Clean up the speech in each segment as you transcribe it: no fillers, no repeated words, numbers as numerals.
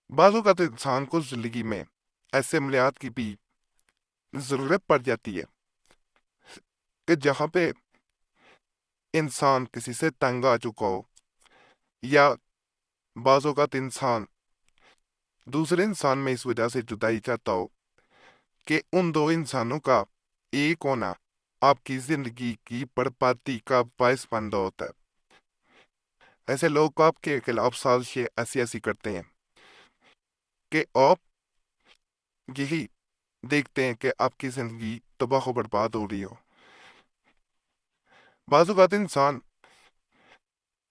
बाज़ औक़ात इंसान को ज़िंदगी में ऐसे अमलियात की भी ज़रूरत पड़ जाती है कि जहाँ पे इंसान किसी से तंग आ चुका हो, या बाज़ औक़ात इंसान दूसरे इंसान में इस वजह से जुदाई चाहता हो कि उन दो इंसानों का एक होना आपकी ज़िंदगी की बर्बादी का बायस बन रहा होता है। ऐसे लोग आपके खिलाफ साजिशें ऐसी ऐसी करते हैं कि आप यही देखते हैं कि आपकी ज़िंदगी तबाह व बर्बाद हो रही हो। बाज़ औक़ात इंसान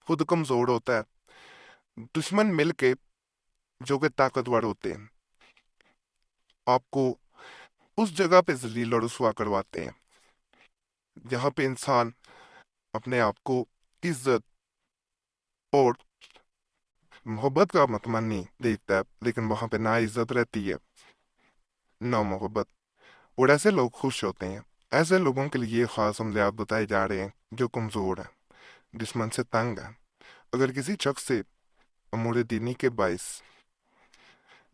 खुद कमज़ोर होता है, दुश्मन मिल के जो कि ताकतवर होते हैं आपको उस जगह पे जलील और रुसवा करवाते हैं जहाँ पे इंसान अपने आप को इज्जत और मोहब्बत का मतमनी देखता है, लेकिन वहाँ पे ना इज्जत रहती है ना मोहब्बत। और ऐसे लोग खुश होते हैं। ऐसे लोगों के लिए खास अमलियात बताए जा रहे हैं जो कमज़ोर है, दुश्मन से तंग है। अगर किसी शख्स से अमूर दीनी के बायस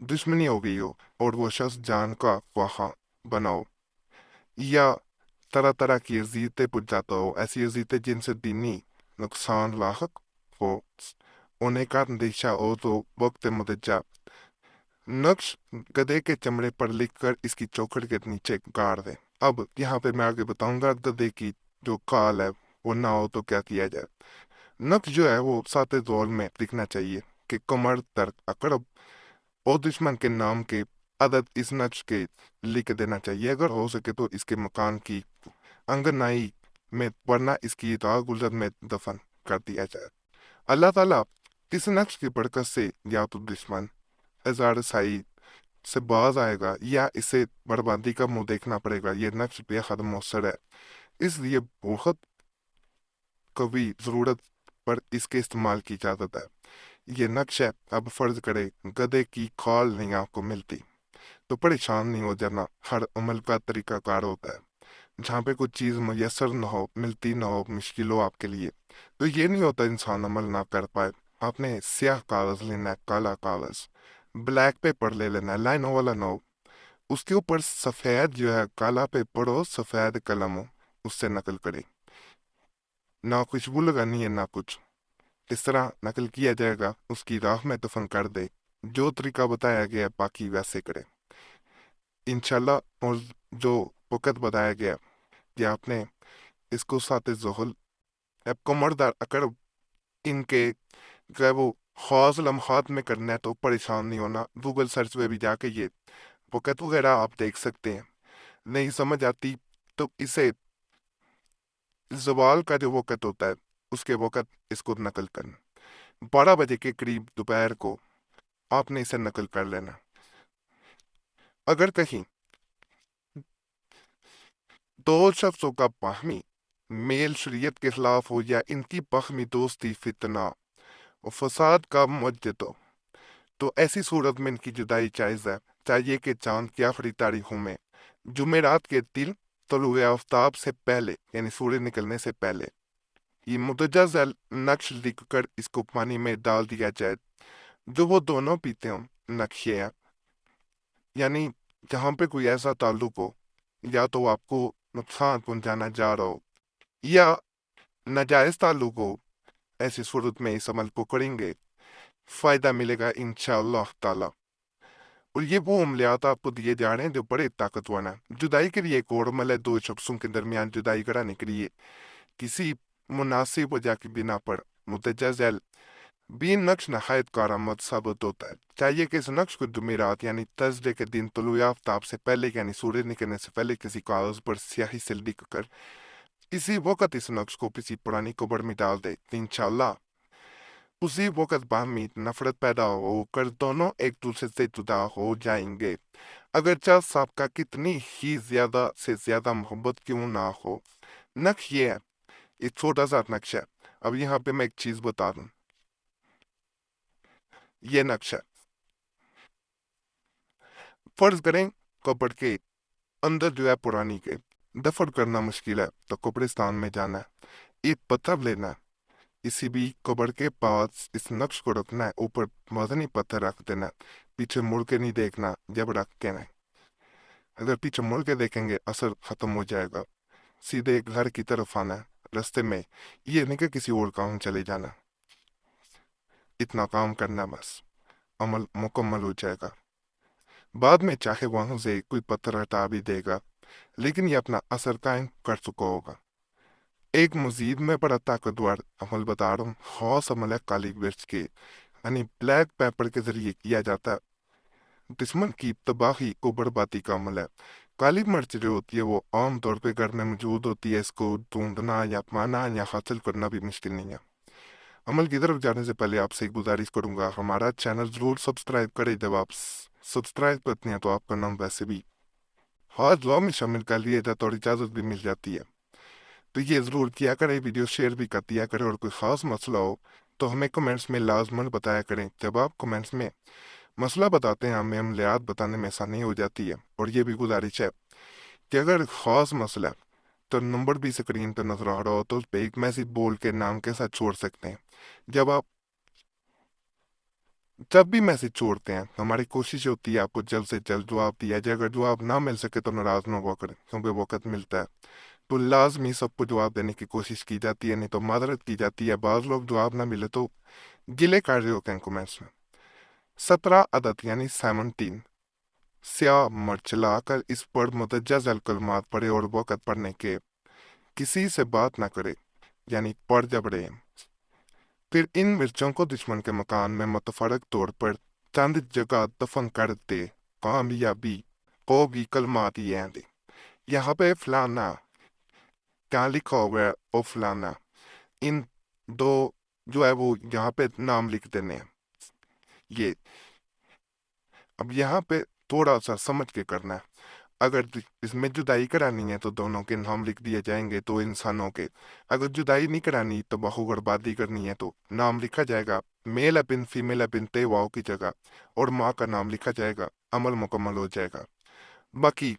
दुश्मनी हो गई हो और वो शख्स जान का ख्वाहा बनाओ, या तरह तरह की अजीयतें पूछ जाता हो, ऐसी अजीयतें जिनसे दीनी नुकसान लाहक हो, उन्हें का अंदेशा हो, तो वक्त मुदज्जा नक्श गधे के चमड़े पर लिखकर इसकी चौखट के नीचे गाड़ दे। अब यहाँ पे मैं आगे बताऊंगा गधे की जो काल है वो ना हो तो क्या किया जाए। नक्श जो है वो साते दौर में लिखना चाहिए कि कमर तर्क अकड़ब और दुश्मन के नाम के अदद इस नक्श के लिख देना चाहिए। अगर हो सके तो इसके मकान की अंगनाई में, वरना इसकी राह गुलजर में दफन कर दिया जाए। अल्लाह ताला इस नक्श की बरकत से या तो दुश्मन हजार साई से बाज आएगा या इसे बर्बादी का मुंह देखना पड़ेगा। ये नक्श बेहद मौसर है, इसलिए बहुत कभी जरूरत पर इसके इस्तेमाल की इजाजत है। ये नक्श है। अब फर्ज करे गधे की खाल नहीं आपको मिलती तो परेशान नहीं हो जाना। हर अमल का तरीकाकार होता है। जहाँ पे कुछ चीज़ मुयसर ना हो, मिलती ना हो, मुश्किल हो आपके लिए, तो ये नहीं होता इंसान अमल ना कर पाए। आपने स्याह कागज लेना है, काला कागज ब्लैक पेपर ले लेना है, लाइनों वाला ना हो, उसके ऊपर सफेद जो है काला पेपर हो, सफेद कलम हो, उससे नकल करे। ना खुशबू लगानी है ना कुछ, इस तरह नकल किया जाएगा, उसकी राह में दफन कर दे। जो तरीका बताया गया है बाकी वैसे करे इंशाल्लाह। और जो वक़्त बताया गया कि आपने इसको साथ जोहल आपको मर्दार अकर इनके जो वो खास लम्हात में करना है तो परेशान नहीं होना। गूगल सर्च में भी जाके ये वक़्त वगैरह आप देख सकते हैं। नहीं समझ आती तो इसे ज़वाल का जो वक़्त होता है उसके वक़्त इसको नकल करना, 12 बजे के करीब दोपहर को आपने इसे नकल कर लेना। अगर कहीं दो शख्सों का बाहमी मेल शरीयत के खिलाफ हो या इनकी बाहमी दोस्ती फितना और फसाद का मुज्जत हो, तो ऐसी सूरत में इनकी जुदाई जायज़ है। चाहिए कि चांद की आखिरी तारीखों में जुमेरात के दिन तलुए आफ्ताब से पहले, यानी सूर्य निकलने से पहले, ये मुतजा जल नक्श लिखकर इसको पानी में डाल दिया जाए। जो वो दोनों पीते हों नक्शे हैं, यानी जहाँ पे कोई ऐसा ताल्लुक हो या तो आपको नुकसान पहुंचाना जा रहा हो या नाजायज ताल्लुक हो, ऐसी सूरत में इस अमल को करेंगे, फायदा मिलेगा इंशाअल्लाह ताला। और ये वो अमलियात आपको दिए जा रहे हैं जो बड़े ताकतवर हैं। जुदाई के लिए एक और अमल है, दो शख्सों के दरमियान जुदाई कराने के लिए किसी मुनासिब वजह की बिना पर मुतजा झैल भी नक्श नहायत कारामद साबित होता है। चाहिए कि इस नक्श को जुमेरात यानी थर्सडे के दिन तुलुए आफ्ताब से पहले, यानी सूर्य निकलने से पहले, किसी कागज पर स्याही से लिख कर इसी वक्त इस नक्श को किसी पुरानी कब्र में डाल दे। इंशाअल्लाह उसी वक्त बाहमी नफरत पैदा होकर दोनों एक दूसरे से जुदा हो जाएंगे। अगरचा सबका कितनी ही ज्यादा से ज्यादा मोहब्बत क्यों ना हो। नक्श ये है, एक छोटा सा नक्श है। अब यहाँ पे मैं एक चीज बता दूं, ये नक्श है। फर्ज करें कब्र के अंदर जो है पुरानी के दफन करना मुश्किल है तो कब्रिस्तान में जाना है, एक पत्थर लेना है, इसी भी कब्र के पास इस नक्श को रखना है, ऊपर मदनी पत्थर रख देना है, पीछे मुड़ के नहीं देखना, जब रख के नहीं। अगर पीछे मुड़ के देखेंगे असर खत्म हो जाएगा। सीधे घर की तरफ आना है, रास्ते में ये नहीं कि किसी और काम चले जाना। इतना काम करना बस, अमल मुकम्मल हो जाएगा। बाद में चाहे वहां से कोई पत्थर हटा भी देगा, लेकिन ये अपना असर कायम कर चुका होगा। एक मजीद में बड़ा ताकतवर अमल बता रहा हूँ, खास अमल है काली मिर्च के यानी ब्लैक पेपर के जरिए किया जाता है। दुश्मन की तबाही को बर्बादी का अमल है। काली मिर्च जो होती है वो आम तौर पे घर में मौजूद होती है। इसको ढूंढना या पाना या हासिल करना भी मुश्किल नहीं है। अमल की तरफ जाने से पहले आपसे एक गुजारिश करूंगा, हमारा चैनल जरूर सब्सक्राइब करें। जब आप सब्सक्राइब करते हैं तो आपका नाम वैसे भी हर दुआ में शामिल कर लिया जाता और इजाज़त भी मिल जाती है। तो ये ज़रूर किया करें, वीडियो शेयर भी कर दिया करें, और कोई ख़ास मसला हो तो हमें कमेंट्स में लाजमन बताया करें। जब आप कमेंट्स में मसला बताते हैं, हमें अमलियात बताने में आसानी हो जाती है। और ये भी गुजारिश है कि अगर ख़ास मसला है तो नंबर भी स्क्रीन पर नजर आ रहा हो तो उस पर एक मैसेज बोल के नाम के साथ छोड़ सकते हैं। जब भी मैसेज छोड़ते हैं हमारी कोशिश होती है आपको जल्द से जल्द जवाब दिया जाए। अगर जवाब ना मिल सके तो नाराज ना हुआ करें, क्योंकि वक्त मिलता है तो लाजमी सबको जवाब देने की कोशिश की जाती है, नहीं तो मादरत की जाती है। बाज लोग जवाब ना मिले तो गिले कर रहे होते हैं कमेंट्स में। 17 अदद यानी 17 स्या मर्चला कर इस पर मुतज्जज कलमात पढ़े और वक़्त पढ़ने के किसी से बात ना करे यानी पढ़ जब रहे। फिर इन मिर्चों को दुश्मन के मकान में मुतफरक तौर पर चंद जगह दफन कर दे। कामयाबी होगी कलमात ये आंदे। यहाँ पे फलाना क्या लिखा हुआ है और फलाना, इन दो जो है वो यहाँ पे नाम लिख देने हैं। ये अब यहाँ पे थोड़ा सा समझ के करना है। अगर इसमें जुदाई करानी है तो दोनों के नाम लिख दिए जाएंगे, दो इंसानों के। अगर जुदाई नहीं करानी तो बहु बर्बादी करनी है तो नाम लिखा जाएगा मेल अबिन फीमेल अबिन ते वाओ की जगह, और माँ का नाम लिखा जाएगा। अमल मुकम्मल हो जाएगा। बाकी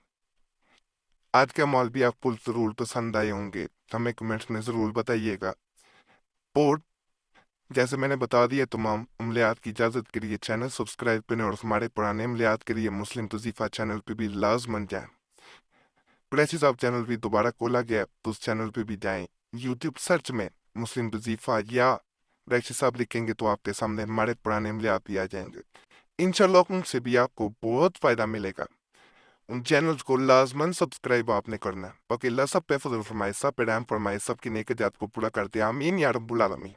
आज के अमल भी आपको जरूर पसंद आए होंगे, हमें कमेंट्स में जरूर बताइएगा। और जैसे मैंने बता दिया, तमाम अमलियात की इजाज़त के लिए चैनल सब्सक्राइब करें, और हमारे पुराने अमलियात के लिए मुस्लिम तजीफ़ा चैनल पे भी लाजमन जाएं। कुरैशी साहब चैनल भी दोबारा खोला गया तो उस चैनल पे भी जाएं। यूट्यूब सर्च में मुस्लिम तजीफ़ा या कुरैशी साहब लिखेंगे तो आपके सामने हमारे पुराने अमलियात भी आ जाएंगे। इंशाल्लाह उनसे भी आपको बहुत फ़ायदा मिलेगा। उन चैनल्स को लाजमन सब्सक्राइब आपने करना है। बाकी अल्लाह सब पे फजल फरमाए, सब पे रहम फरमाए, सबकी नेक जात को पूरा करते। आमीन या रब्बुल आलमीन।